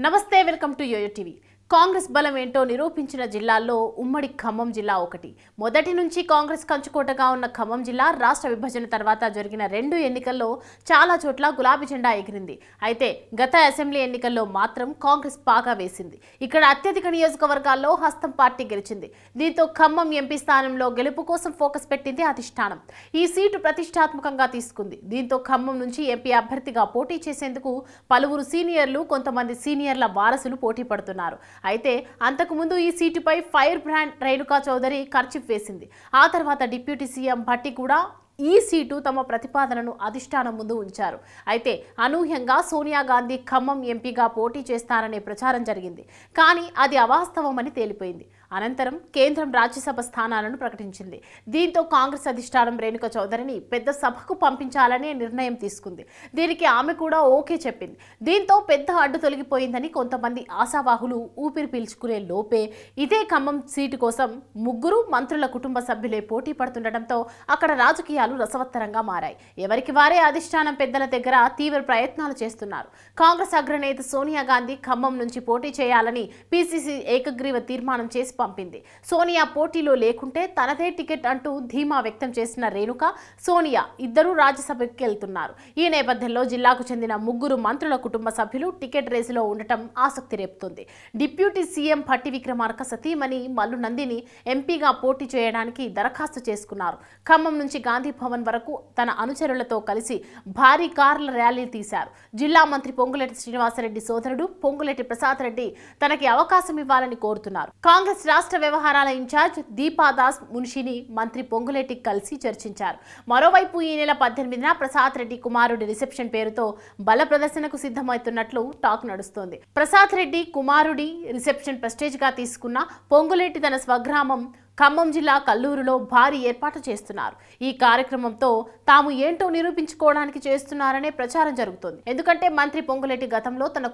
నమస్తే welcome to YoYo TV. Congress బలం ఏంటో నిరూపించిన జిల్లాల్లో ఉమ్మడి ఖమ్మం జిల్లా ఒకటి। మొదటి నుంచి కాంగ్రెస్ కంచుకోటగా ఉన్న ఖమ్మం జిల్లా రాష్ట్ర విభజన తర్వాత జరిగిన 2 ఎన్నికల్లో చాలా చోట్ల గులాబీ జెండా ఎగిరింది। అయితే గత అసెంబ్లీ ఎన్నికల్లో మాత్రం కాంగ్రెస్ పాగా వేసింది। ఇక్కడ అత్యధిక నియోజకవర్గాల్లో హస్తం పార్టీ గెలిచింది। దీంతో ఖమ్మం ఎంపీ స్థానంలో గెలుపు కోసం ఫోకస్ పెట్టింది అధిష్టానం। ఈ సీటు ప్రతిష్టాత్మకంగా తీసుకుంది। దీంతో ఖమ్మం నుంచి ఎంపీ అభ్యర్థిగా పోటీ చేసేందుకు పలువురు సీనియర్లు కొంతమంది సీనియర్ల వారసులు పోటీ పడుతున్నారు। అయితే అంతకుముందు ఈ సీటుపై ఫైర్ బ్రాండ్ రేణుకా చౌదరి ఖర్చు వేసింది। ఆ తర్వాత డిప్యూటీ సీఎం భట్టి కూడా ఈ సీటు తమ ప్రతిపాదనను అధిష్టానం ముందు ఉంచారు। అయితే అనూహ్యంగా సోనియా గాంధీ ఖమ్మం ఎంపీగా పోటీ చేస్తారనే ప్రచారం జరిగింది, కానీ అది అవాస్తవమని తేలిపోయింది। అనంతరం కేంద్రం రాజ్యసభ స్థానాలను ప్రకటించింది। దీంతో కాంగ్రెస్ అధిష్టానం రేణుకా చౌదరిని పెద్ద సభకు పంపించాలనే నిర్ణయం తీసుకుంది। దీనికి ఆమె కూడా ఓకే చెప్పింది। దీంతో పెద్ద అడ్డు తొలగిపోయిందని కొంతమంది ఆశావాహులు ఊపిరి పీల్చుకునే లోపే ఇదే ఖమ్మం సీటు కోసం ముగ్గురు మంత్రుల కుటుంబ సభ్యులే పోటీ పడుతుండటంతో అక్కడ రాజకీయాలు రసవత్తరంగా మారాయి। ఎవరికి వారే అధిష్టానం పెద్దల దగ్గర తీవ్ర ప్రయత్నాలు చేస్తున్నారు। కాంగ్రెస్ అగ్రనేత సోనియా గాంధీ ఖమ్మం నుంచి పోటీ చేయాలని పీసీసీ ఏకగ్రీవ తీర్మానం చేసి పంపింది। సోనియా పోటీలో లేకుంటే తనదే టికెట్ అంటూ ధీమా వ్యక్తం చేసిన రేణుక, సోనియా ఇద్దరూ రాజ్యసభకి వెళ్తున్నారు। ఈ నేపథ్యంలో జిల్లాకు చెందిన ముగ్గురు మంత్రుల కుటుంబ సభ్యులు టికెట్ రేసులో ఉండటం ఆసక్తి రేపుతుంది। డిప్యూటీ సీఎం భట్టి విక్రమార్క సతీమణి మల్లు నందిని ఎంపీగా పోటీ చేయడానికి దరఖాస్తు చేసుకున్నారు। ఖమ్మం నుంచి గాంధీ భవన్ వరకు తన అనుచరులతో కలిసి భారీ కార్ల ర్యాలీ తీశారు। జిల్లా మంత్రి పొంగులేటి శ్రీనివాసరెడ్డి సోదరుడు పొంగులేటి ప్రసాద్ రెడ్డి తనకి అవకాశం ఇవ్వాలని కోరుతున్నారు। కాంగ్రెస్ రాష్ట్ర వ్యవహారాల ఇన్ఛార్జ్ దీపాదాస్ మున్షిని మంత్రి పొంగులేటి కలిసి చర్చించారు। మరోవైపు ఈ నెల 18న ప్రసాద్ రెడ్డి కుమారుడి రిసెప్షన్ పేరుతో బల ప్రదర్శనకు సిద్ధమవుతున్నట్లు టాక్ నడుస్తోంది। ప్రసాద్ రెడ్డి కుమారుడి రిసెప్షన్ ప్రెస్టేజ్ గా తీసుకున్న పొంగులేటి తన స్వగ్రామం ఖమ్మం జిల్లా కల్లూరులో భారీ ఏర్పాటు చేస్తున్నారు। ఈ కార్యక్రమంతో తాము ఏంటో నిరూపించుకోవడానికి చేస్తున్నారనే ప్రచారం జరుగుతోంది। ఎందుకంటే మంత్రి పొంగులేటి గతంలో తన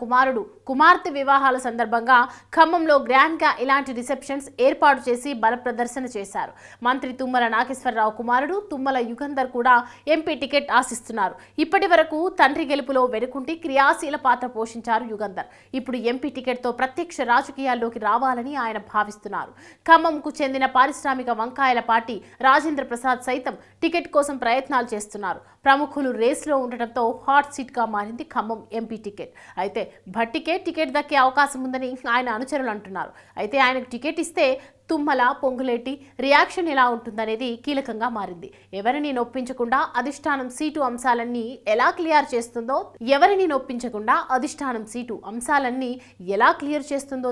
కుమార్తె వివాహాల సందర్భంగా ఖమ్మంలో గ్రాండ్ గా ఇలాంటి రిసెప్షన్స్ ఏర్పాటు చేసి బల ప్రదర్శన చేశారు। మంత్రి తుమ్మల నాగేశ్వరరావు కుమారుడు తుమ్మల యుగంధర్ కూడా ఎంపీ టికెట్ ఆశిస్తున్నారు। ఇప్పటి వరకు తండ్రి గెలుపులో వెనుకుంటి క్రియాశీల పాత్ర పోషించారు యుగంధర్। ఇప్పుడు ఎంపీ టికెట్ తో ప్రత్యక్ష రాజకీయాల్లోకి రావాలని ఆయన భావిస్తున్నారు। ఖమ్మంకు చెందిన పారిశ్రామిక వంకాయల పార్టీ రాజేంద్ర ప్రసాద్ సైతం టికెట్ కోసం ప్రయత్నాలు చేస్తున్నారు। ప్రముఖులు రేస్లో ఉండటంతో హాట్ సీట్ గా మారింది ఖమ్మం ఎంపీ టికెట్। అయితే భట్టికే టికెట్ దక్కే అవకాశం ఉందని ఆయన అనుచరులు అంటున్నారు। అయితే ఆయనకు టికెట్ ఇస్తే తుమ్మల పొంగులేటి రియాక్షన్ ఎలా ఉంటుందనేది కీలకంగా మారింది। ఎవరిని నొప్పించకుండా అధిష్టానం సీటు అంశాలన్నీ ఎలా క్లియర్ చేస్తుందో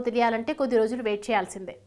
తెలియాలంటే కొద్ది రోజులు వెయిట్ చేయాల్సిందే।